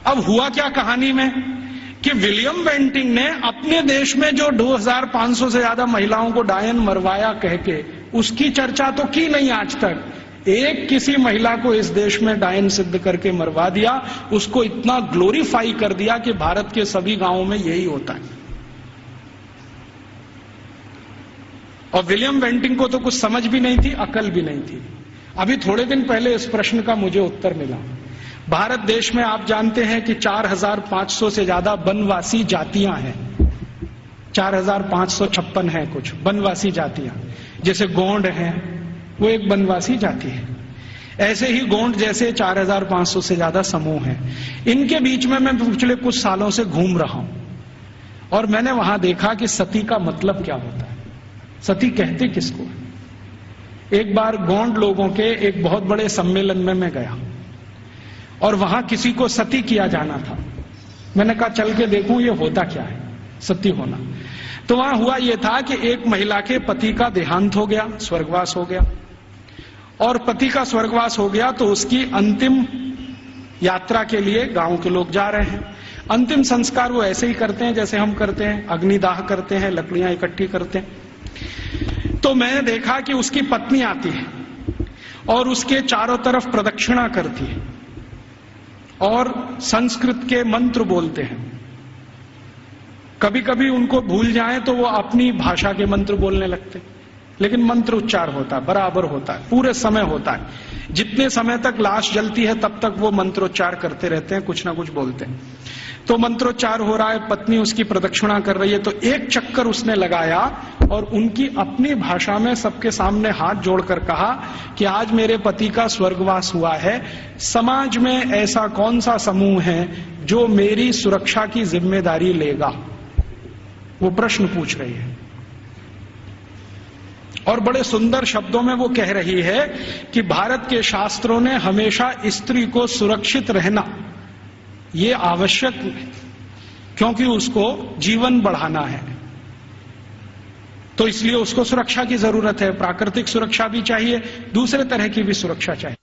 अब हुआ क्या कहानी में कि विलियम बेंटिंक ने अपने देश में जो 2500 से ज्यादा महिलाओं को डायन मरवाया कह के, उसकी चर्चा तो की नहीं आज तक। एक किसी महिला को इस देश में डायन सिद्ध करके मरवा दिया, उसको इतना ग्लोरीफाई कर दिया कि भारत के सभी गांवों में यही होता है। और विलियम बेंटिंक को तो कुछ समझ भी नहीं थी, अकल भी नहीं थी। अभी थोड़े दिन पहले इस प्रश्न का मुझे उत्तर मिला। भारत देश में आप जानते हैं कि 4500 से ज्यादा वनवासी जातियां हैं। 4556 हैं कुछ वनवासी जातियां। जैसे गोंड हैं, वो एक वनवासी जाति है। ऐसे ही गोंड जैसे 4500 से ज्यादा समूह हैं। इनके बीच में मैं पिछले कुछ सालों से घूम रहा हूं और मैंने वहां देखा कि सती का मतलब क्या होता है, सती कहते किसको। एक बार गोंड लोगों के एक बहुत बड़े सम्मेलन में मैं गया और वहां किसी को सती किया जाना था। मैंने कहा चल के देखूं ये होता क्या है सती होना। तो वहां हुआ ये था कि एक महिला के पति का देहांत हो गया, स्वर्गवास हो गया, और पति का स्वर्गवास हो गया तो उसकी अंतिम यात्रा के लिए गांव के लोग जा रहे हैं। अंतिम संस्कार वो ऐसे ही करते हैं जैसे हम करते हैं, अग्निदाह करते हैं, लकड़ियां इकट्ठी करते हैं। तो मैंने देखा कि उसकी पत्नी आती है और उसके चारों तरफ प्रदक्षिणा करती है और संस्कृत के मंत्र बोलते हैं। कभी कभी उनको भूल जाएं तो वो अपनी भाषा के मंत्र बोलने लगते, लेकिन मंत्र उच्चार होता है, बराबर होता है, पूरे समय होता है। जितने समय तक लाश जलती है तब तक वो मंत्रोच्चार करते रहते हैं, कुछ ना कुछ बोलते हैं। तो मंत्रोच्चार हो रहा है, पत्नी उसकी प्रदक्षिणा कर रही है। तो एक चक्कर उसने लगाया और उनकी अपनी भाषा में सबके सामने हाथ जोड़कर कहा कि आज मेरे पति का स्वर्गवास हुआ है, समाज में ऐसा कौन सा समूह है जो मेरी सुरक्षा की जिम्मेदारी लेगा। वो प्रश्न पूछ रही है और बड़े सुंदर शब्दों में वो कह रही है कि भारत के शास्त्रों ने हमेशा स्त्री को सुरक्षित रहना ये आवश्यक है क्योंकि उसको जीवन बढ़ाना है, तो इसलिए उसको सुरक्षा की जरूरत है। प्राकृतिक सुरक्षा भी चाहिए, दूसरे तरह की भी सुरक्षा चाहिए।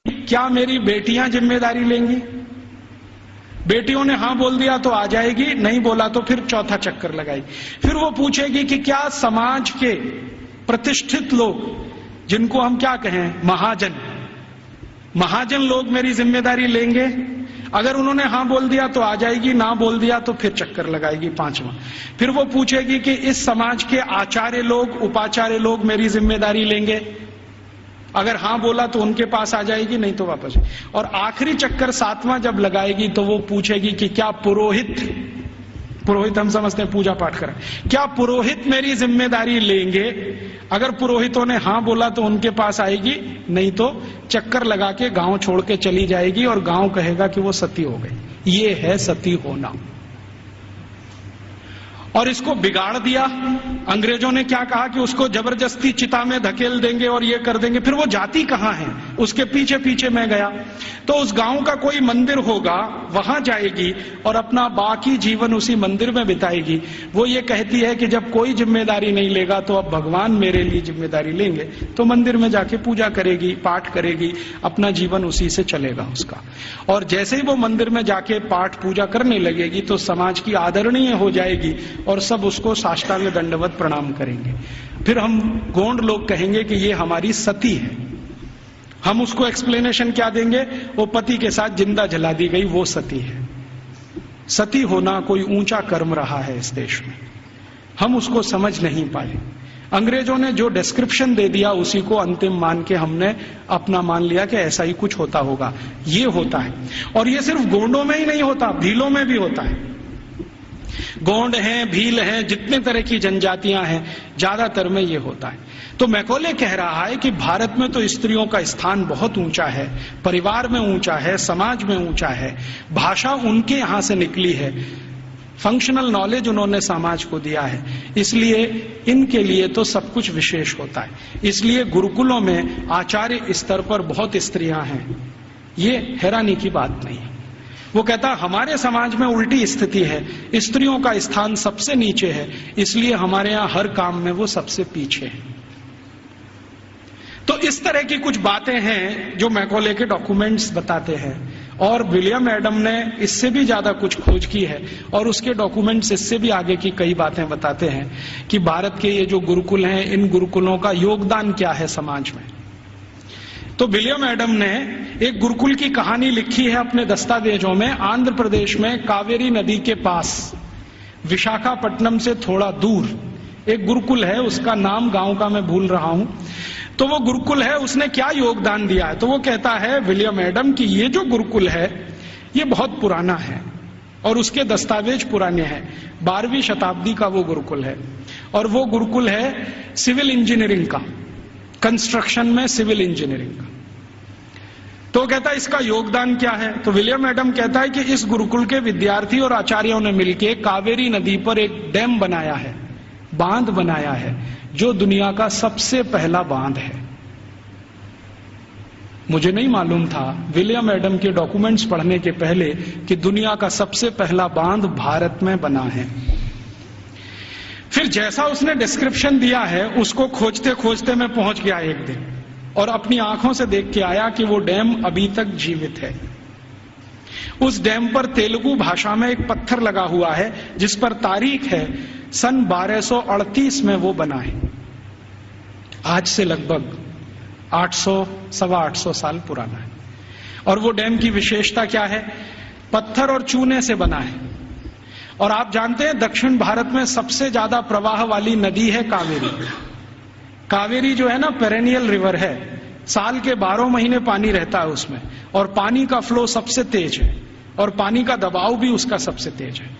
क्या मेरी बेटियां जिम्मेदारी लेंगी? बेटियों ने हां बोल दिया तो आ जाएगी, नहीं बोला तो फिर चौथा चक्कर लगाएगी। फिर वो पूछेगी कि क्या समाज के प्रतिष्ठित लोग, जिनको हम क्या कहें महाजन लोग मेरी जिम्मेदारी लेंगे? अगर उन्होंने हां बोल दिया तो आ जाएगी, ना बोल दिया तो फिर चक्कर लगाएगी पांचवा। फिर वो पूछेगी कि इस समाज के आचार्य लोग, उपाचार्य लोग मेरी जिम्मेदारी लेंगे? अगर हां बोला तो उनके पास आ जाएगी, नहीं तो वापस। और आखिरी चक्कर सातवां जब लगाएगी तो वो पूछेगी कि क्या पुरोहित हम समझते हैं पूजा पाठ करें, क्या पुरोहित मेरी जिम्मेदारी लेंगे? अगर पुरोहितों ने हां बोला तो उनके पास आएगी, नहीं तो चक्कर लगा के गांव छोड़ के चली जाएगी और गांव कहेगा कि वो सती हो गई। ये है सती होना। और इसको बिगाड़ दिया। अंग्रेजों ने क्या कहा कि उसको जबरदस्ती चिता में धकेल देंगे और ये कर देंगे। फिर वो जाति कहां है, उसके पीछे पीछे मैं गया तो उस गांव का कोई मंदिर होगा, वहां जाएगी और अपना बाकी जीवन उसी मंदिर में बिताएगी। वो ये कहती है कि जब कोई जिम्मेदारी नहीं लेगा तो अब भगवान मेरे लिए जिम्मेदारी लेंगे, तो मंदिर में जाके पूजा करेगी, पाठ करेगी, अपना जीवन उसी से चलेगा उसका। और जैसे ही वो मंदिर में जाके पाठ पूजा करने लगेगी तो समाज की आदरणीय हो जाएगी और सब उसको साष्टांग दंडवत प्रणाम करेंगे। फिर हम गोंड लोग कहेंगे कि ये हमारी सती है। हम उसको एक्सप्लेनेशन क्या देंगे? वो पति के साथ जिंदा जला दी गई, वो सती है। सती होना कोई ऊंचा कर्म रहा है इस देश में, हम उसको समझ नहीं पाए। अंग्रेजों ने जो डिस्क्रिप्शन दे दिया उसी को अंतिम मान के हमने अपना मान लिया कि ऐसा ही कुछ होता होगा। ये होता है, और ये सिर्फ गोंडों में ही नहीं होता, भीलों में भी होता है। गोंड हैं, भील हैं, जितने तरह की जनजातियां हैं, ज्यादातर में ये होता है। तो मैकॉले कह रहा है कि भारत में तो स्त्रियों का स्थान बहुत ऊंचा है, परिवार में ऊंचा है, समाज में ऊंचा है, भाषा उनके यहां से निकली है, फंक्शनल नॉलेज उन्होंने समाज को दिया है, इसलिए इनके लिए तो सब कुछ विशेष होता है। इसलिए गुरुकुलों में आचार्य स्तर पर बहुत स्त्रियां हैं, ये हैरानी की बात नहीं है। वो कहता हमारे समाज में उल्टी स्थिति है, स्त्रियों का स्थान सबसे नीचे है, इसलिए हमारे यहां हर काम में वो सबसे पीछे है। तो इस तरह की कुछ बातें हैं जो मैकॉले के डॉक्यूमेंट्स बताते हैं, और विलियम एडम ने इससे भी ज्यादा कुछ खोज की है और उसके डॉक्यूमेंट्स इससे भी आगे की कई बातें बताते हैं कि भारत के ये जो गुरुकुल हैं, इन गुरुकुलों का योगदान क्या है समाज में। तो विलियम एडम ने एक गुरुकुल की कहानी लिखी है अपने दस्तावेजों में। आंध्र प्रदेश में कावेरी नदी के पास विशाखापट्टनम से थोड़ा दूर एक गुरुकुल है, उसका नाम गांव का मैं भूल रहा हूं। तो वो गुरुकुल है, उसने क्या योगदान दिया है? तो वो कहता है विलियम एडम कि ये जो गुरुकुल है ये बहुत पुराना है और उसके दस्तावेज पुराने हैं। 12वीं शताब्दी का वो गुरुकुल है और वो गुरुकुल है सिविल इंजीनियरिंग का, कंस्ट्रक्शन में सिविल इंजीनियरिंग का। तो कहता है इसका योगदान क्या है? तो विलियम एडम कहता है कि इस गुरुकुल के विद्यार्थी और आचार्यों ने मिलकर कावेरी नदी पर एक डैम बनाया है, बांध बनाया है, जो दुनिया का सबसे पहला बांध है। मुझे नहीं मालूम था विलियम एडम के डॉक्यूमेंट्स पढ़ने के पहले कि दुनिया का सबसे पहला बांध भारत में बना है। फिर जैसा उसने डिस्क्रिप्शन दिया है उसको खोजते खोजते मैं पहुंच गया एक दिन और अपनी आंखों से देख के आया कि वो डैम अभी तक जीवित है। उस डैम पर तेलुगु भाषा में एक पत्थर लगा हुआ है जिस पर तारीख है सन 1238 में वो बना है। आज से लगभग 800-825 साल पुराना है। और वो डैम की विशेषता क्या है? पत्थर और चूने से बना है। और आप जानते हैं दक्षिण भारत में सबसे ज्यादा प्रवाह वाली नदी है कावेरी। कावेरी जो है ना पेरेनियल रिवर है, साल के 12 महीने पानी रहता है उसमें और पानी का फ्लो सबसे तेज है और पानी का दबाव भी उसका सबसे तेज है।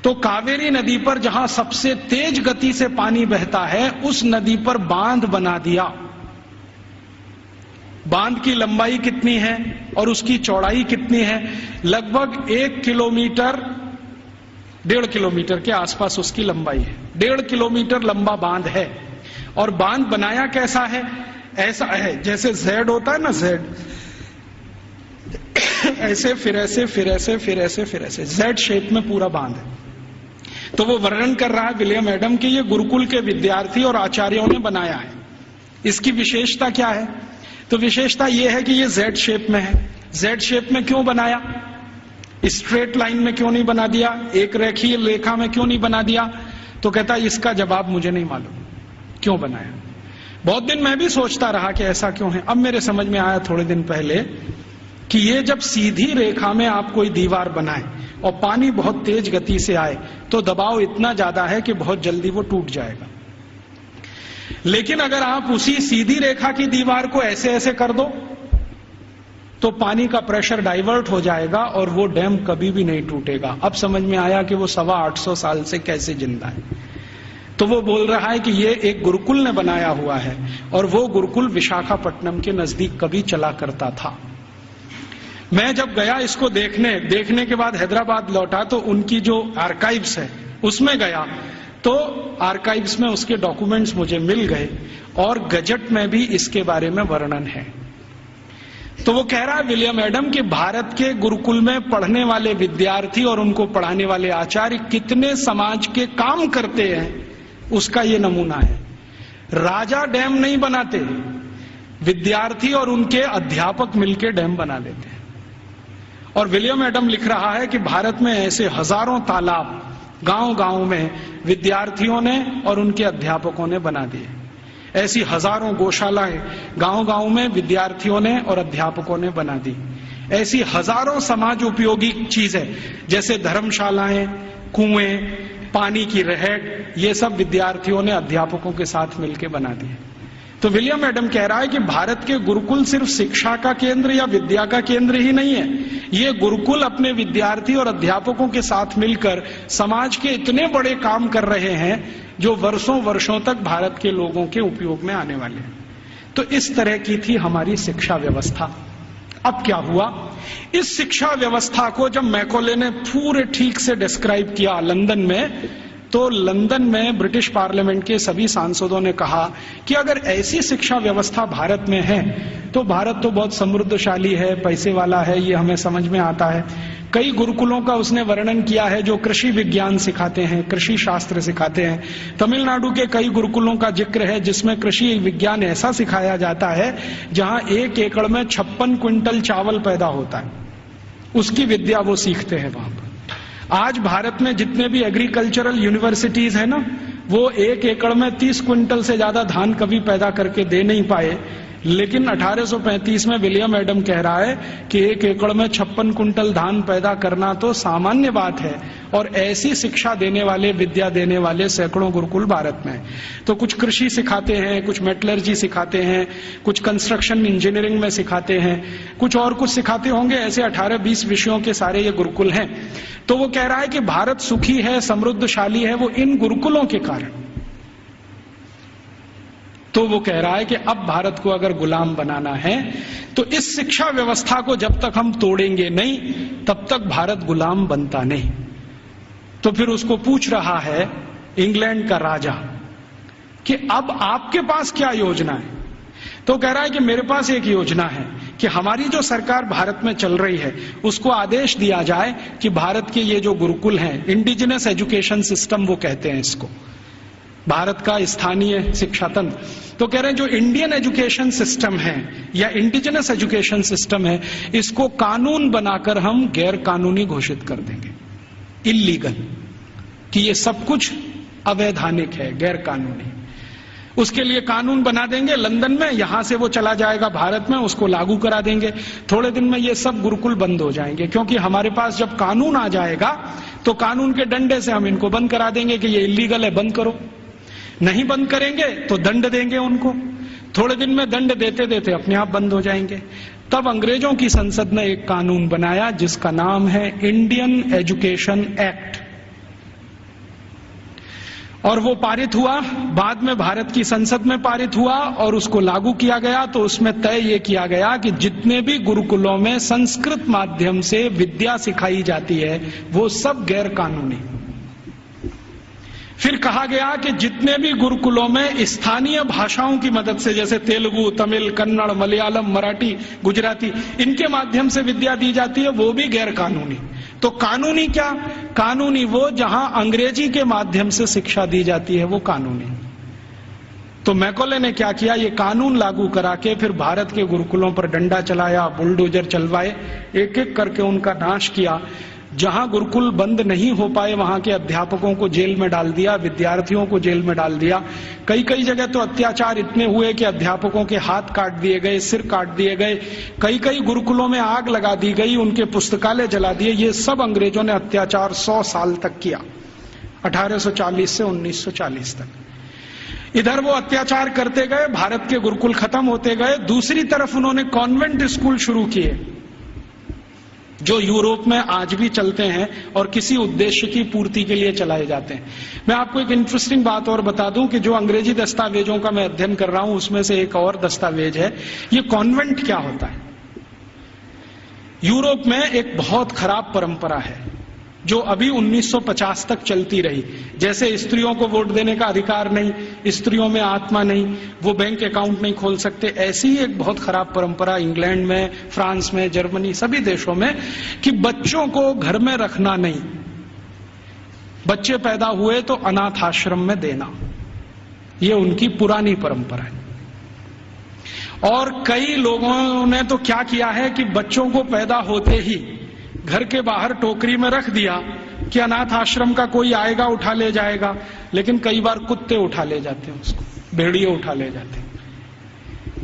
तो कावेरी नदी पर जहां सबसे तेज गति से पानी बहता है उस नदी पर बांध बना दिया। बांध की लंबाई कितनी है और उसकी चौड़ाई कितनी है? लगभग 1 किलोमीटर 1.5 किलोमीटर के आसपास उसकी लंबाई है। 1.5 किलोमीटर लंबा बांध है। और बांध बनाया कैसा है? ऐसा है जैसे जेड होता है ना, जेड ऐसे फिर ऐसे फिर ऐसे फिर ऐसे फिर ऐसे जेड शेप में पूरा बांध है। तो वो वर्णन कर रहा है विलियम एडम कि ये गुरुकुल के विद्यार्थी और आचार्यों ने बनाया है। इसकी विशेषता क्या है? तो विशेषता ये है कि ये जेड शेप में है। जेड शेप में क्यों बनाया? स्ट्रेट लाइन में क्यों नहीं बना दिया? एक रेखीय रेखा में क्यों नहीं बना दिया? तो कहता है इसका जवाब मुझे नहीं मालूम क्यों बनाया। बहुत दिन मैं भी सोचता रहा कि ऐसा क्यों है। अब मेरे समझ में आया थोड़े दिन पहले कि ये जब सीधी रेखा में आप कोई दीवार बनाए और पानी बहुत तेज गति से आए तो दबाव इतना ज्यादा है कि बहुत जल्दी वो टूट जाएगा। लेकिन अगर आप उसी सीधी रेखा की दीवार को ऐसे ऐसे कर दो तो पानी का प्रेशर डाइवर्ट हो जाएगा और वो डैम कभी भी नहीं टूटेगा। अब समझ में आया कि वो 825 साल से कैसे जिंदा है। तो वो बोल रहा है कि ये एक गुरुकुल ने बनाया हुआ है और वो गुरुकुल विशाखापट्टनम के नजदीक कभी चला करता था। मैं जब गया इसको देखने के बाद हैदराबाद लौटा तो उनकी जो आर्काइव्स है उसमें गया तो आर्काइव्स में उसके डॉक्यूमेंट्स मुझे मिल गए और गजट में भी इसके बारे में वर्णन है। तो वो कह रहा है विलियम एडम कि भारत के गुरुकुल में पढ़ने वाले विद्यार्थी और उनको पढ़ाने वाले आचार्य कितने समाज के काम करते हैं उसका ये नमूना है। राजा डैम नहीं बनाते, विद्यार्थी और उनके अध्यापक मिलकर डैम बना देते हैं। और विलियम एडम लिख रहा है कि भारत में ऐसे हजारों तालाब गांव-गांव में विद्यार्थियों ने और उनके अध्यापकों ने बना दिए। ऐसी हजारों गौशालाएं गांव-गांव में विद्यार्थियों ने और अध्यापकों ने बना दी। ऐसी हजारों समाज उपयोगी चीजें जैसे धर्मशालाएं, कुएं, पानी की रहट, ये सब विद्यार्थियों ने अध्यापकों के साथ मिलकर बना दिए। तो विलियम एडम कह रहा है कि भारत के गुरुकुल सिर्फ शिक्षा का केंद्र या विद्या का केंद्र ही नहीं है। ये गुरुकुल अपने विद्यार्थी और अध्यापकों के साथ मिलकर समाज के इतने बड़े काम कर रहे हैं जो वर्षों वर्षों तक भारत के लोगों के उपयोग में आने वाले हैं। तो इस तरह की थी हमारी शिक्षा व्यवस्था। अब क्या हुआ? इस शिक्षा व्यवस्था को जब मैकॉले ने पूरे ठीक से डिस्क्राइब किया लंदन में, तो लंदन में ब्रिटिश पार्लियामेंट के सभी सांसदों ने कहा कि अगर ऐसी शिक्षा व्यवस्था भारत में है तो भारत तो बहुत समृद्धशाली है, पैसे वाला है, ये हमें समझ में आता है। कई गुरुकुलों का उसने वर्णन किया है जो कृषि विज्ञान सिखाते हैं, कृषि शास्त्र सिखाते हैं। तमिलनाडु के कई गुरुकुलों का जिक्र है जिसमें कृषि विज्ञान ऐसा सिखाया जाता है जहां 1 एकड़ में 56 क्विंटल चावल पैदा होता है, उसकी विद्या वो सीखते हैं वहां पर। आज भारत में जितने भी एग्रीकल्चरल यूनिवर्सिटीज है ना, वो 1 एकड़ में 30 क्विंटल से ज्यादा धान कभी पैदा करके दे नहीं पाए, लेकिन 1835 में विलियम एडम कह रहा है कि 1 एकड़ में 56 कुंटल धान पैदा करना तो सामान्य बात है। और ऐसी शिक्षा देने वाले, विद्या देने वाले सैकड़ों गुरुकुल भारत में। तो कुछ कृषि सिखाते हैं, कुछ मेटलर्जी सिखाते हैं, कुछ कंस्ट्रक्शन इंजीनियरिंग में सिखाते हैं, कुछ और कुछ सिखाते होंगे। ऐसे 18-20 विषयों के सारे ये गुरुकुल हैं। तो वो कह रहा है कि भारत सुखी है, समृद्धशाली है, वो इन गुरुकुलों के कारण। तो वो कह रहा है कि अब भारत को अगर गुलाम बनाना है तो इस शिक्षा व्यवस्था को जब तक हम तोड़ेंगे नहीं तब तक भारत गुलाम बनता नहीं। तो फिर उसको पूछ रहा है इंग्लैंड का राजा कि अब आपके पास क्या योजना है। तो कह रहा है कि मेरे पास एक योजना है कि हमारी जो सरकार भारत में चल रही है उसको आदेश दिया जाए कि भारत के ये जो गुरुकुल हैं, इंडिजिनस एजुकेशन सिस्टम वो कहते हैं इसको, भारत का स्थानीय शिक्षा तंत्र। तो कह रहे हैं जो इंडियन एजुकेशन सिस्टम है या इंडिजिनस एजुकेशन सिस्टम है, इसको कानून बनाकर हम गैर कानूनी घोषित कर देंगे, इलीगल, कि ये सब कुछ अवैधानिक है, गैर कानूनी। उसके लिए कानून बना देंगे लंदन में, यहां से वो चला जाएगा भारत में, उसको लागू करा देंगे। थोड़े दिन में ये सब गुरुकुल बंद हो जाएंगे, क्योंकि हमारे पास जब कानून आ जाएगा तो कानून के डंडे से हम इनको बंद करा देंगे कि ये इलीगल है, बंद करो। नहीं बंद करेंगे तो दंड देंगे उनको। थोड़े दिन में दंड देते देते अपने आप बंद हो जाएंगे। तब अंग्रेजों की संसद ने एक कानून बनाया जिसका नाम है इंडियन एजुकेशन एक्ट, और वो पारित हुआ, बाद में भारत की संसद में पारित हुआ और उसको लागू किया गया। तो उसमें तय ये किया गया कि जितने भी गुरुकुलों में संस्कृत माध्यम से विद्या सिखाई जाती है वो सब गैर कानूनी। फिर कहा गया कि जितने भी गुरुकुलों में स्थानीय भाषाओं की मदद से, जैसे तेलुगु, तमिल, कन्नड़, मलयालम, मराठी, गुजराती, इनके माध्यम से विद्या दी जाती है वो भी गैर कानूनी। तो कानूनी क्या? कानूनी वो जहां अंग्रेजी के माध्यम से शिक्षा दी जाती है वो कानूनी। तो मैकॉले ने क्या किया, ये कानून लागू करा के फिर भारत के गुरुकुलों पर डंडा चलाया, बुलडोजर चलवाए, एक एक करके उनका नाश किया। जहां गुरुकुल बंद नहीं हो पाए वहां के अध्यापकों को जेल में डाल दिया, विद्यार्थियों को जेल में डाल दिया। कई कई जगह तो अत्याचार इतने हुए कि अध्यापकों के हाथ काट दिए गए, सिर काट दिए गए, कई कई गुरुकुलों में आग लगा दी गई, उनके पुस्तकालय जला दिए। ये सब अंग्रेजों ने अत्याचार 100 साल तक किया, 1840 से 1940 तक। इधर वो अत्याचार करते गए, भारत के गुरुकुल खत्म होते गए। दूसरी तरफ उन्होंने कॉन्वेंट स्कूल शुरू किए जो यूरोप में आज भी चलते हैं और किसी उद्देश्य की पूर्ति के लिए चलाए जाते हैं। मैं आपको एक इंटरेस्टिंग बात और बता दूं कि जो अंग्रेजी दस्तावेजों का मैं अध्ययन कर रहा हूं उसमें से एक और दस्तावेज है। ये कॉन्वेंट क्या होता है। यूरोप में एक बहुत खराब परंपरा है जो अभी 1950 तक चलती रही। जैसे स्त्रियों को वोट देने का अधिकार नहीं, स्त्रियों में आत्मा नहीं, वो बैंक अकाउंट नहीं खोल सकते, ऐसी ही एक बहुत खराब परंपरा इंग्लैंड में, फ्रांस में, जर्मनी, सभी देशों में, कि बच्चों को घर में रखना नहीं, बच्चे पैदा हुए तो अनाथ आश्रम में देना, ये उनकी पुरानी परंपरा है। और कई लोगों ने तो क्या किया है कि बच्चों को पैदा होते ही घर के बाहर टोकरी में रख दिया कि अनाथ आश्रम का कोई आएगा उठा ले जाएगा, लेकिन कई बार कुत्ते उठा ले जाते हैं उसको, भेड़िए उठा ले जाते हैं।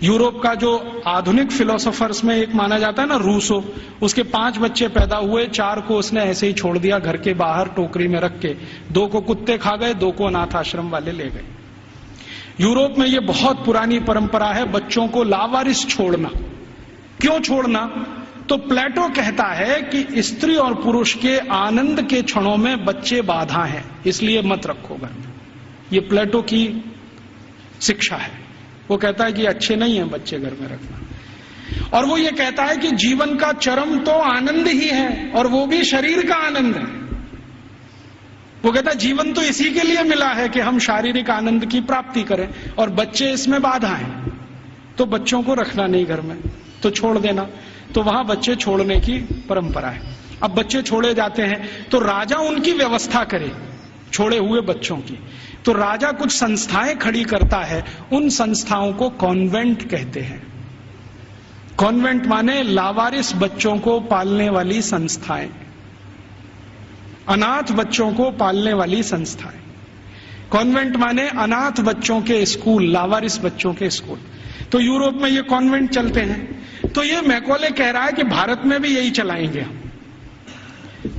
यूरोप का जो आधुनिक फिलोसोफर्स में एक माना जाता है ना, रूसो, उसके 5 बच्चे पैदा हुए, 4 को उसने ऐसे ही छोड़ दिया घर के बाहर टोकरी में रख के, 2 को कुत्ते खा गए, 2 को अनाथ आश्रम वाले ले गए। यूरोप में ये बहुत पुरानी परंपरा है बच्चों को लावारिस छोड़ना। क्यों छोड़ना? तो प्लेटो कहता है कि स्त्री और पुरुष के आनंद के क्षणों में बच्चे बाधा हैं, इसलिए मत रखो घर में। ये प्लेटो की शिक्षा है। वो कहता है कि अच्छे नहीं है बच्चे घर में रखना। और वो ये कहता है कि जीवन का चरम तो आनंद ही है, और वो भी शरीर का आनंद है। वो कहता है जीवन तो इसी के लिए मिला है कि हम शारीरिक आनंद की प्राप्ति करें, और बच्चे इसमें बाधा हैं, तो बच्चों को रखना नहीं घर में, तो छोड़ देना। तो वहां बच्चे छोड़ने की परंपरा है। अब बच्चे छोड़े जाते हैं तो राजा उनकी व्यवस्था करे छोड़े हुए बच्चों की। तो राजा कुछ संस्थाएं खड़ी करता है, उन संस्थाओं को कॉन्वेंट कहते हैं। कॉन्वेंट माने लावारिस बच्चों को पालने वाली संस्थाएं, अनाथ बच्चों को पालने वाली संस्थाएं। कॉन्वेंट माने अनाथ बच्चों के स्कूल, लावारिस बच्चों के स्कूल। तो यूरोप में ये कॉन्वेंट चलते हैं। तो ये मैकॉले कह रहा है कि भारत में भी यही चलाएंगे हम।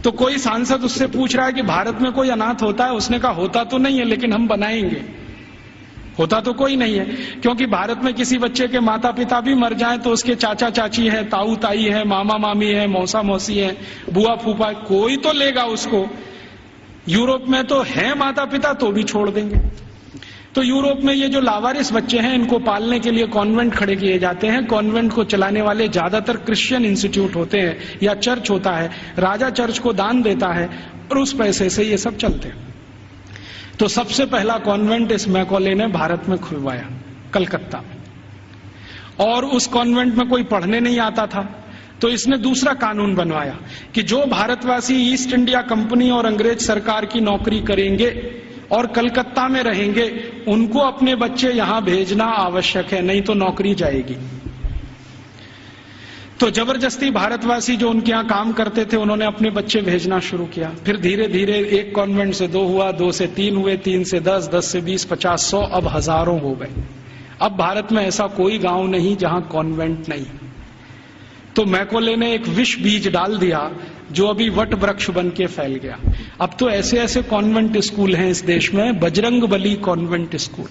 तो कोई सांसद उससे पूछ रहा है कि भारत में कोई अनाथ होता है? उसने कहा होता तो नहीं है, लेकिन हम बनाएंगे। होता तो कोई नहीं है, क्योंकि भारत में किसी बच्चे के माता पिता भी मर जाएं तो उसके चाचा चाची है, ताऊ ताई है, मामा मामी है, मौसा मौसी है, बुआ फूफा, कोई तो लेगा उसको। यूरोप में तो है माता पिता, तो भी छोड़ देंगे। तो यूरोप में ये जो लावारिस बच्चे हैं, इनको पालने के लिए कॉन्वेंट खड़े किए जाते हैं। कॉन्वेंट को चलाने वाले ज्यादातर क्रिश्चियन इंस्टीट्यूट होते हैं या चर्च होता है। राजा चर्च को दान देता है और उस पैसे से ये सब चलते हैं। तो सबसे पहला कॉन्वेंट इस मैकॉले ने भारत में खुलवाया, कलकत्ता में। और उस कॉन्वेंट में कोई पढ़ने नहीं आता था, तो इसने दूसरा कानून बनवाया कि जो भारतवासी ईस्ट इंडिया कंपनी और अंग्रेज सरकार की नौकरी करेंगे और कलकत्ता में रहेंगे, उनको अपने बच्चे यहां भेजना आवश्यक है, नहीं तो नौकरी जाएगी। तो जबरदस्ती भारतवासी जो उनके यहां काम करते थे, उन्होंने अपने बच्चे भेजना शुरू किया। फिर धीरे धीरे एक कॉन्वेंट से 2 हुआ, 2 से 3 हुए, 3 से 10, 10 से 20, 50, 100, अब हजारों हो गए। अब भारत में ऐसा कोई गांव नहीं जहां कॉन्वेंट नहीं। तो मैकॉले ने एक विष बीज डाल दिया जो अभी वट वृक्ष बन के फैल गया। अब तो ऐसे ऐसे कॉन्वेंट स्कूल हैं इस देश में, बजरंगबली कॉन्वेंट स्कूल।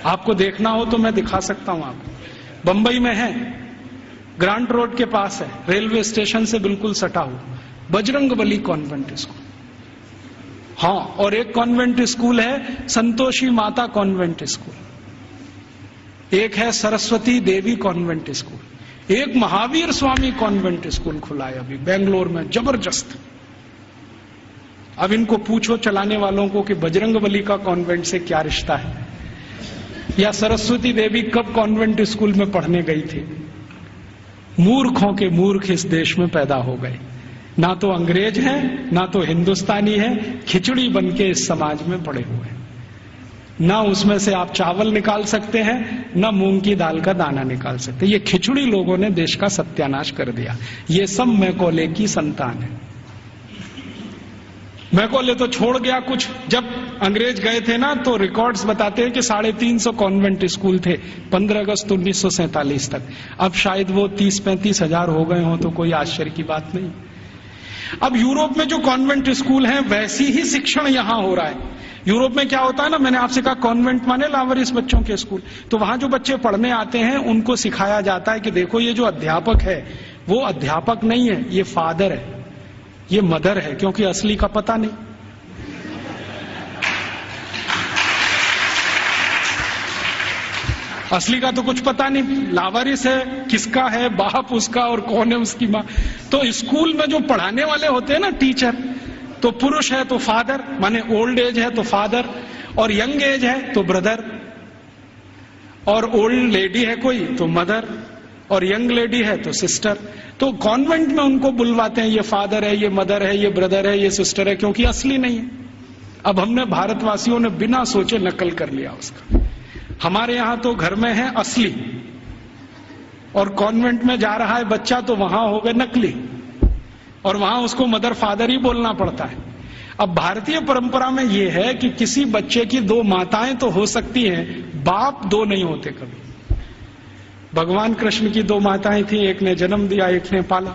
आपको देखना हो तो मैं दिखा सकता हूं आपको। बंबई में है, ग्रांट रोड के पास है, रेलवे स्टेशन से बिल्कुल सटा हुआ, बजरंगबली कॉन्वेंट स्कूल। हाँ, और एक कॉन्वेंट स्कूल है संतोषी माता कॉन्वेंट स्कूल, एक है सरस्वती देवी कॉन्वेंट स्कूल, एक महावीर स्वामी कॉन्वेंट स्कूल खुला है अभी बेंगलोर में, जबरदस्त। अब इनको पूछो चलाने वालों को कि बजरंगबली का कॉन्वेंट से क्या रिश्ता है, या सरस्वती देवी कब कॉन्वेंट स्कूल में पढ़ने गई थी। मूर्खों के मूर्ख इस देश में पैदा हो गए, ना तो अंग्रेज हैं ना तो हिंदुस्तानी हैं, खिचड़ी बन के इस समाज में पड़े हुए हैं। ना उसमें से आप चावल निकाल सकते हैं, ना मूंग की दाल का दाना निकाल सकते। ये खिचड़ी लोगों ने देश का सत्यानाश कर दिया। ये सब मैकॉले की संतान है। मैकॉले तो छोड़ गया कुछ। जब अंग्रेज गए थे ना, तो रिकॉर्ड्स बताते हैं कि 350 कॉन्वेंट स्कूल थे 15 अगस्त 1947 तक। अब शायद वो 30-35 हजार हो गए हों, तो कोई आश्चर्य की बात नहीं। अब यूरोप में जो कॉन्वेंट स्कूल हैं, वैसी ही शिक्षण यहां हो रहा है। यूरोप में क्या होता है ना, मैंने आपसे कहा कॉन्वेंट माने लावारिस बच्चों के स्कूल। तो वहां जो बच्चे पढ़ने आते हैं, उनको सिखाया जाता है कि देखो ये जो अध्यापक है वो अध्यापक नहीं है, ये फादर है, ये मदर है, क्योंकि असली का पता नहीं। असली का तो कुछ पता नहीं, लावारिस है, किसका है बाप उसका और कौन है उसकी मां। तो स्कूल में जो पढ़ाने वाले होते हैं ना टीचर, तो पुरुष है तो फादर, माने ओल्ड एज है तो फादर, और यंग एज है तो ब्रदर, और ओल्ड लेडी है कोई तो मदर, और यंग लेडी है तो सिस्टर। तो कॉन्वेंट में उनको बुलवाते हैं, ये फादर है, ये मदर है, ये ब्रदर है, ये सिस्टर है, क्योंकि असली नहीं है। अब हमने भारतवासियों ने बिना सोचे नकल कर लिया उसका। हमारे यहां तो घर में है असली, और कॉन्वेंट में जा रहा है बच्चा तो वहां हो गए नकली, और वहां उसको मदर फादर ही बोलना पड़ता है। अब भारतीय परंपरा में यह है कि किसी बच्चे की 2 माताएं तो हो सकती हैं, बाप 2 नहीं होते कभी। भगवान कृष्ण की 2 माताएं थी, एक ने जन्म दिया, एक ने पाला।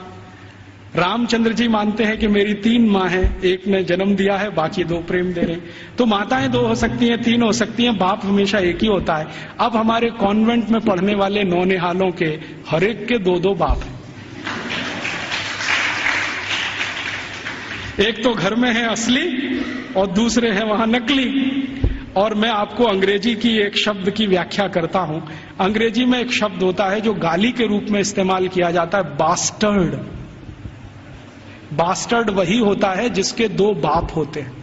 रामचंद्र जी मानते हैं कि मेरी 3 माँ हैं, एक ने जन्म दिया है, बाकी 2 प्रेम दे रहे। तो माताएं 2 हो सकती हैं, 3 हो सकती हैं, बाप हमेशा एक ही होता है। अब हमारे कॉन्वेंट में पढ़ने वाले नौनिहालों के हर एक के 2-2 बाप हैं। एक तो घर में है असली और दूसरे हैं वहां नकली। और मैं आपको अंग्रेजी की एक शब्द की व्याख्या करता हूं। अंग्रेजी में एक शब्द होता है जो गाली के रूप में इस्तेमाल किया जाता है, बास्टर्ड। बास्टर्ड वही होता है जिसके 2 बाप होते हैं।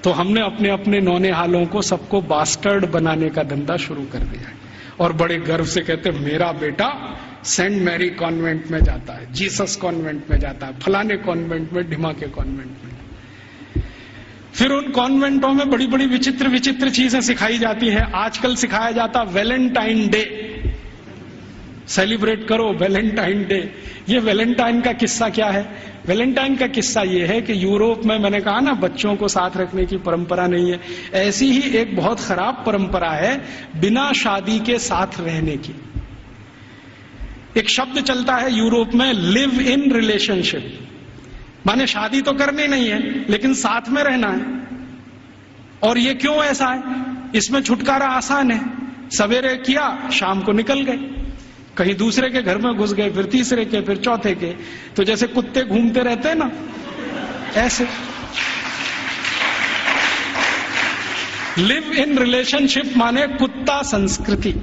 तो हमने अपने अपने नौनिहालों को सबको बास्टर्ड बनाने का धंधा शुरू कर दिया है और बड़े गर्व से कहते हैं मेरा बेटा सेंट मैरी कॉन्वेंट में जाता है, जीसस कॉन्वेंट में जाता है, फलाने कॉन्वेंट में, ढिमाके कॉन्वेंट में। फिर उन कॉन्वेंटों में बड़ी बड़ी विचित्र विचित्र चीजें सिखाई जाती हैं। आजकल सिखाया जाता वैलेंटाइन डे, सेलिब्रेट करो वैलेंटाइन डे। ये वैलेंटाइन का किस्सा क्या है? वैलेंटाइन का किस्सा ये है कि यूरोप में, मैंने कहा ना बच्चों को साथ रखने की परंपरा नहीं है, ऐसी ही एक बहुत खराब परंपरा है बिना शादी के साथ रहने की। एक शब्द चलता है यूरोप में, लिव इन रिलेशनशिप, माने शादी तो करनी नहीं है लेकिन साथ में रहना है। और ये क्यों ऐसा है? इसमें छुटकारा आसान है, सवेरे किया शाम को निकल गए, कहीं दूसरे के घर में घुस गए, फिर तीसरे के, फिर चौथे के, तो जैसे कुत्ते घूमते रहते हैं ना, ऐसे। लिव इन रिलेशनशिप माने कुत्ता संस्कृति।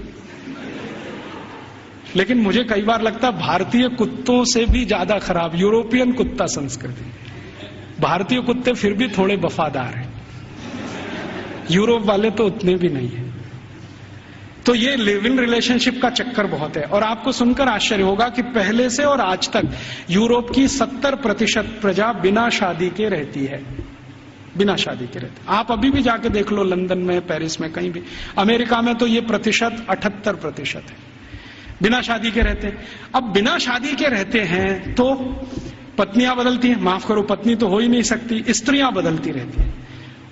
लेकिन मुझे कई बार लगता है भारतीय कुत्तों से भी ज्यादा खराब यूरोपियन कुत्ता संस्कृति। भारतीय कुत्ते फिर भी थोड़े वफादार हैं, यूरोप वाले तो उतने भी नहीं है। तो ये लिव इन रिलेशनशिप का चक्कर बहुत है। और आपको सुनकर आश्चर्य होगा कि पहले से और आज तक यूरोप की 70% प्रजा बिना शादी के रहती है, बिना शादी के रहते। आप अभी भी जाके देख लो, लंदन में, पेरिस में, कहीं भी। अमेरिका में तो ये प्रतिशत 78% है, बिना शादी के रहते हैं। अब बिना शादी के रहते हैं तो पत्नियां बदलती हैं, माफ करो पत्नी तो हो ही नहीं सकती, स्त्रियां बदलती रहती हैं।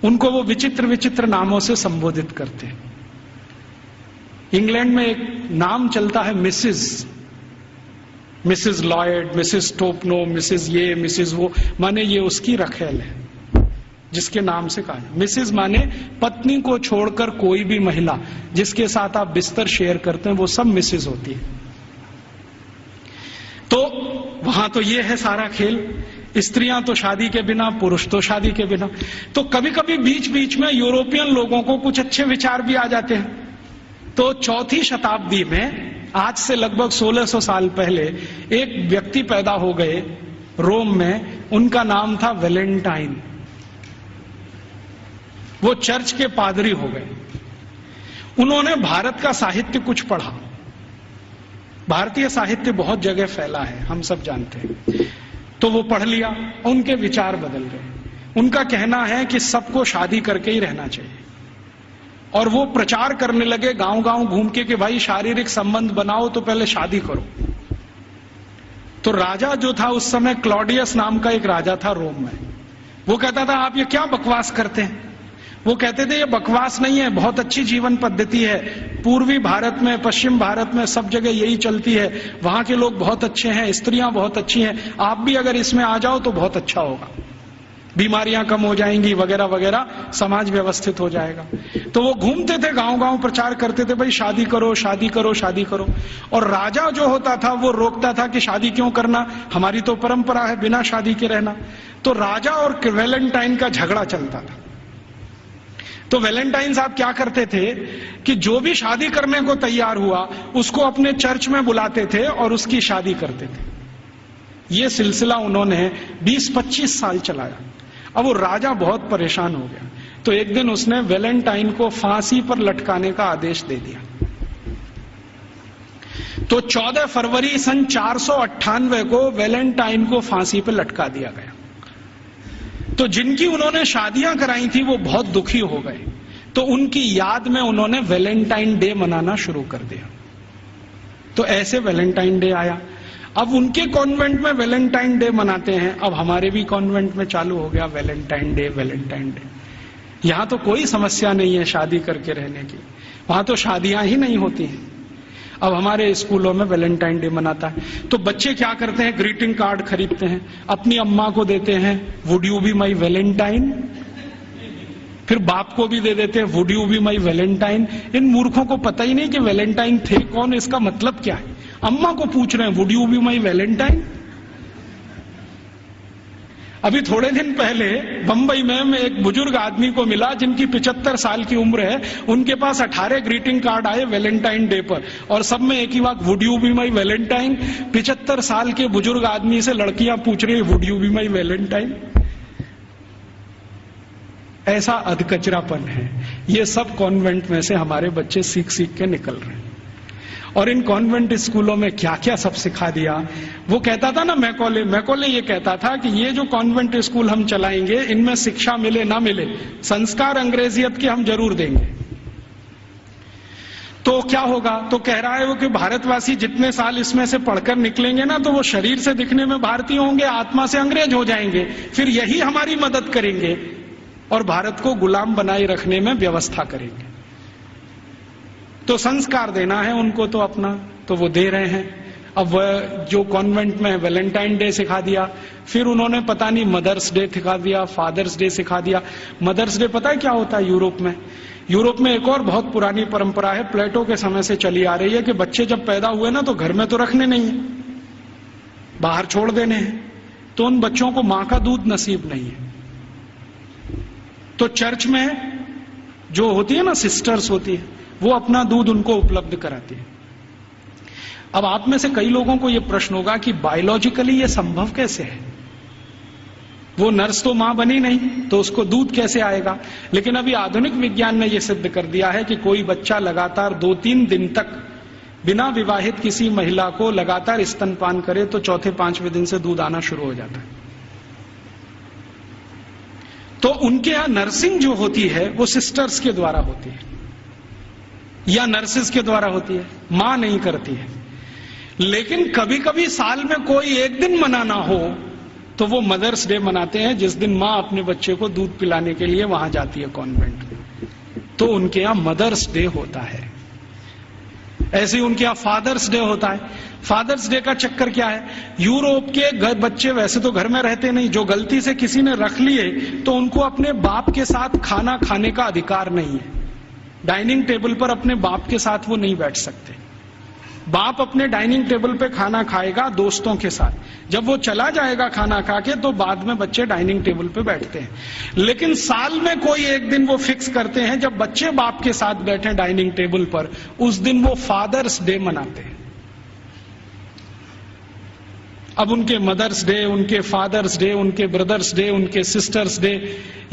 उनको वो विचित्र विचित्र नामों से संबोधित करते हैं। इंग्लैंड में एक नाम चलता है Mrs Lloyd, Mrs Topno, Mrs ये, मिसिज वो, माने ये उसकी रखेल है जिसके नाम से कहा। मिसिज माने पत्नी को छोड़कर कोई भी महिला जिसके साथ आप बिस्तर शेयर करते हैं वो सब मिसिज होती है। तो वहां तो ये है सारा खेल, स्त्रियां तो शादी के बिना, पुरुष तो शादी के बिना। तो कभी कभी बीच बीच में यूरोपियन लोगों को कुछ अच्छे विचार भी आ जाते हैं। तो 4वीं शताब्दी में, आज से लगभग 1600 साल पहले, एक व्यक्ति पैदा हो गए रोम में, उनका नाम था वैलेंटाइन। वो चर्च के पादरी हो गए। उन्होंने भारत का साहित्य कुछ पढ़ा। भारतीय साहित्य बहुत जगह फैला है, हम सब जानते हैं। तो वो पढ़ लिया, उनके विचार बदल गए। उनका कहना है कि सबको शादी करके ही रहना चाहिए। और वो प्रचार करने लगे गांव गांव घूम के कि भाई शारीरिक संबंध बनाओ तो पहले शादी करो। तो राजा जो था उस समय, क्लॉडियस नाम का एक राजा था रोम में, वो कहता था आप ये क्या बकवास करते हैं? वो कहते थे ये बकवास नहीं है, बहुत अच्छी जीवन पद्धति है। पूर्वी भारत में, पश्चिम भारत में, सब जगह यही चलती है। वहां के लोग बहुत अच्छे हैं, स्त्रियां बहुत अच्छी हैं, आप भी अगर इसमें आ जाओ तो बहुत अच्छा होगा, बीमारियां कम हो जाएंगी वगैरह वगैरह, समाज व्यवस्थित हो जाएगा। तो वो घूमते थे गांव गांव, प्रचार करते थे भाई शादी करो, शादी करो, शादी करो। और राजा जो होता था वो रोकता था कि शादी क्यों करना, हमारी तो परंपरा है बिना शादी के रहना। तो राजा और वैलेंटाइन का झगड़ा चलता था। तो वैलेंटाइन साहब क्या करते थे कि जो भी शादी करने को तैयार हुआ उसको अपने चर्च में बुलाते थे और उसकी शादी करते थे। ये सिलसिला उन्होंने 20-25 साल चलाया। अब वो राजा बहुत परेशान हो गया, तो एक दिन उसने वैलेंटाइन को फांसी पर लटकाने का आदेश दे दिया। तो 14 फरवरी सन 498 को वैलेंटाइन को फांसी पर लटका दिया गया। तो जिनकी उन्होंने शादियां कराई थी वो बहुत दुखी हो गए, तो उनकी याद में उन्होंने वैलेंटाइन डे मनाना शुरू कर दिया। तो ऐसे वैलेंटाइन डे आया। अब उनके कॉन्वेंट में वैलेंटाइन डे मनाते हैं, अब हमारे भी कॉन्वेंट में चालू हो गया वैलेंटाइन डे, वैलेंटाइन डे। यहां तो कोई समस्या नहीं है शादी करके रहने की, वहां तो शादियां ही नहीं होती हैं। अब हमारे स्कूलों में वैलेंटाइन डे मनाता है, तो बच्चे क्या करते हैं, ग्रीटिंग कार्ड खरीदते हैं, अपनी अम्मा को देते हैं, would you be my valentine. फिर बाप को भी दे देते हैं, would you be my valentine. इन मूर्खों को पता ही नहीं कि वैलेंटाइन थे कौन, इसका मतलब क्या है। अम्मा को पूछ रहे हैं, would you be my Valentine. अभी थोड़े दिन पहले बंबई में मैं एक बुजुर्ग आदमी को मिला जिनकी 75 साल की उम्र है। उनके पास 18 ग्रीटिंग कार्ड आए वैलेंटाइन डे पर, और सब में एक ही बात, would you be my Valentine. 75 साल के बुजुर्ग आदमी से लड़कियां पूछ रही, would you be my Valentine. ऐसा अधकचरापन है। ये सब कॉन्वेंट में से हमारे बच्चे सीख सीख के निकल रहे हैं। और इन कॉन्वेंट स्कूलों में क्या क्या सब सिखा दिया। वो कहता था ना, मैकॉले ये कहता था कि ये जो कॉन्वेंट स्कूल हम चलाएंगे, इनमें शिक्षा मिले ना मिले, संस्कार अंग्रेजियत के हम जरूर देंगे। तो क्या होगा? तो कह रहा है वो कि भारतवासी जितने साल इसमें से पढ़कर निकलेंगे ना, तो वो शरीर से दिखने में भारतीय होंगे, आत्मा से अंग्रेज हो जाएंगे। फिर यही हमारी मदद करेंगे और भारत को गुलाम बनाए रखने में व्यवस्था करेंगे। तो संस्कार देना है उनको तो अपना, तो वो दे रहे हैं। अब वह जो कॉन्वेंट में वैलेंटाइन डे सिखा दिया, फिर उन्होंने पता नहीं मदर्स डे सिखा दिया, फादर्स डे सिखा दिया। मदर्स डे पता है क्या होता है यूरोप में? यूरोप में एक और बहुत पुरानी परंपरा है, प्लेटो के समय से चली आ रही है, कि बच्चे जब पैदा हुए ना तो घर में तो रखने नहीं है, बाहर छोड़ देने हैं। तो उन बच्चों को मां का दूध नसीब नहीं है। तो चर्च में जो होती है ना, सिस्टर्स होती है, वो अपना दूध उनको उपलब्ध कराती है। अब आप में से कई लोगों को यह प्रश्न होगा कि बायोलॉजिकली ये संभव कैसे है? वो नर्स तो मां बनी नहीं, तो उसको दूध कैसे आएगा? लेकिन अभी आधुनिक विज्ञान ने यह सिद्ध कर दिया है कि कोई बच्चा लगातार 2-3 दिन तक बिना विवाहित किसी महिला को लगातार स्तनपान करे तो 4-5वें दिन से दूध आना शुरू हो जाता है। तो उनके यहां नर्सिंग जो होती है वो सिस्टर्स के द्वारा होती है या नर्सेस के द्वारा होती है, मां नहीं करती है। लेकिन कभी कभी साल में कोई एक दिन मनाना हो तो वो मदर्स डे मनाते हैं, जिस दिन मां अपने बच्चे को दूध पिलाने के लिए वहां जाती है कॉन्वेंट में। तो उनके यहां मदर्स डे होता है। ऐसे ही उनके यहां फादर्स डे होता है। फादर्स डे का चक्कर क्या है? यूरोप के बच्चे वैसे तो घर में रहते नहीं, जो गलती से किसी ने रख लिए तो उनको अपने बाप के साथ खाना खाने का अधिकार नहीं है। डाइनिंग टेबल पर अपने बाप के साथ वो नहीं बैठ सकते। बाप अपने डाइनिंग टेबल पे खाना खाएगा दोस्तों के साथ, जब वो चला जाएगा खाना खा के तो बाद में बच्चे डाइनिंग टेबल पे बैठते हैं। लेकिन साल में कोई एक दिन वो फिक्स करते हैं जब बच्चे बाप के साथ बैठे डाइनिंग टेबल पर, उस दिन वो फादर्स डे मनाते हैं। अब उनके मदर्स डे, उनके फादर्स डे, उनके ब्रदर्स डे, उनके सिस्टर्स डे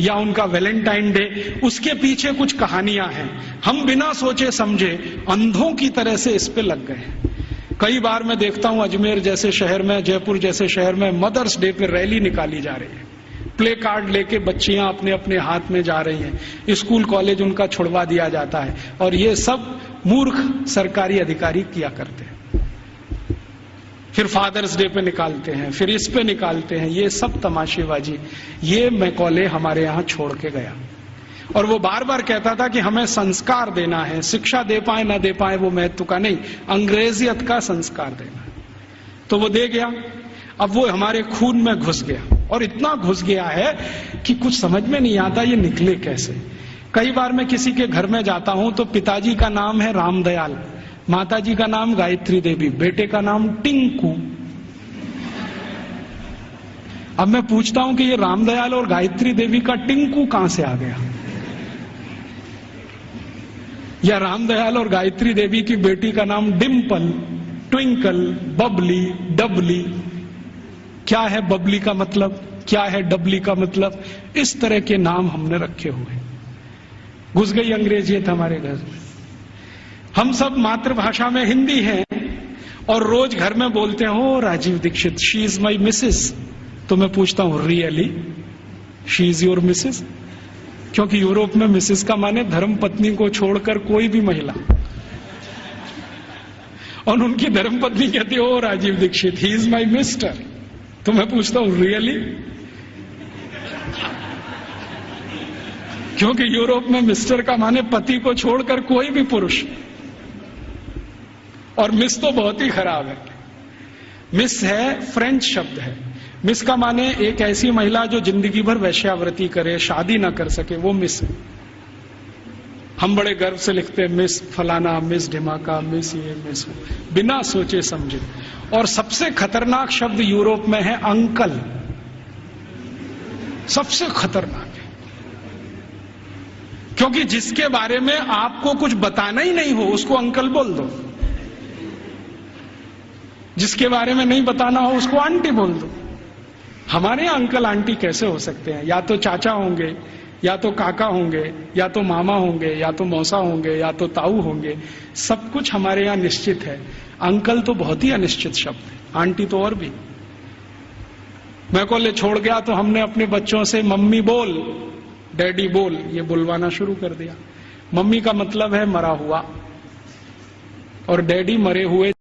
या उनका वैलेंटाइन डे, उसके पीछे कुछ कहानियां हैं। हम बिना सोचे समझे अंधों की तरह से इस पे लग गए हैं। कई बार मैं देखता हूं अजमेर जैसे शहर में, जयपुर जैसे शहर में मदर्स डे पे रैली निकाली जा रही है, प्ले कार्ड लेके बच्चियां अपने अपने हाथ में जा रही हैं, स्कूल कॉलेज उनका छुड़वा दिया जाता है। और ये सब मूर्ख सरकारी अधिकारी किया करते हैं। फिर फादर्स डे पे निकालते हैं, फिर इस पे निकालते हैं। ये सब तमाशेबाजी, ये मैकॉले हमारे यहां छोड़ के गया। और वो बार बार कहता था कि हमें संस्कार देना है, शिक्षा दे पाए ना दे पाए वो महत्व का नहीं, अंग्रेजियत का संस्कार देना है। तो वो दे गया। अब वो हमारे खून में घुस गया, और इतना घुस गया है कि कुछ समझ में नहीं आता ये निकले कैसे। कई बार मैं किसी के घर में जाता हूं तो पिताजी का नाम है रामदयाल, माताजी का नाम गायत्री देवी, बेटे का नाम टिंकू। अब मैं पूछता हूं कि ये रामदयाल और गायत्री देवी का टिंकू कहां से आ गया? या रामदयाल और गायत्री देवी की बेटी का नाम डिम्पल, ट्विंकल, बबली, डबली। क्या है बबली का मतलब, क्या है डबली का मतलब? इस तरह के नाम हमने रखे हुए। घुस गई अंग्रेजियत हमारे घर में। हम सब मातृभाषा में हिंदी हैं और रोज घर में बोलते हो Rajiv Dixit, she is my Mrs. तो मैं पूछता हूं really she is your Mrs? क्योंकि यूरोप में मिसेस का माने धर्म पत्नी को छोड़कर कोई भी महिला, और उनकी धर्म पत्नी कहती हो Rajiv Dixit, he is my mister. तो मैं पूछता हूं रियली? क्योंकि यूरोप में मिस्टर का माने पति को छोड़कर कोई भी पुरुष, और मिस तो बहुत ही खराब है। मिस है फ्रेंच शब्द है। मिस का माने एक ऐसी महिला जो जिंदगी भर वैश्यावृत्ति करे, शादी ना कर सके, वो मिस है। हम बड़े गर्व से लिखते हैं मिस फलाना, मिस ढिमाका, मिस ये, मिस वो, बिना सोचे समझे। और सबसे खतरनाक शब्द यूरोप में है अंकल। सबसे खतरनाक है, क्योंकि जिसके बारे में आपको कुछ बताना ही नहीं हो उसको अंकल बोल दो, जिसके बारे में नहीं बताना हो उसको आंटी बोल दो। हमारे यहां अंकल आंटी कैसे हो सकते हैं? या तो चाचा होंगे, या तो काका होंगे, या तो मामा होंगे, या तो मौसा होंगे, या तो ताऊ होंगे। सब कुछ हमारे यहां निश्चित है। अंकल तो बहुत ही अनिश्चित शब्द है, आंटी तो और भी। मैं कॉलेज छोड़ गया तो हमने अपने बच्चों से मम्मी बोल, डैडी बोल, ये बुलवाना शुरू कर दिया। मम्मी का मतलब है मरा हुआ और डैडी मरे हुए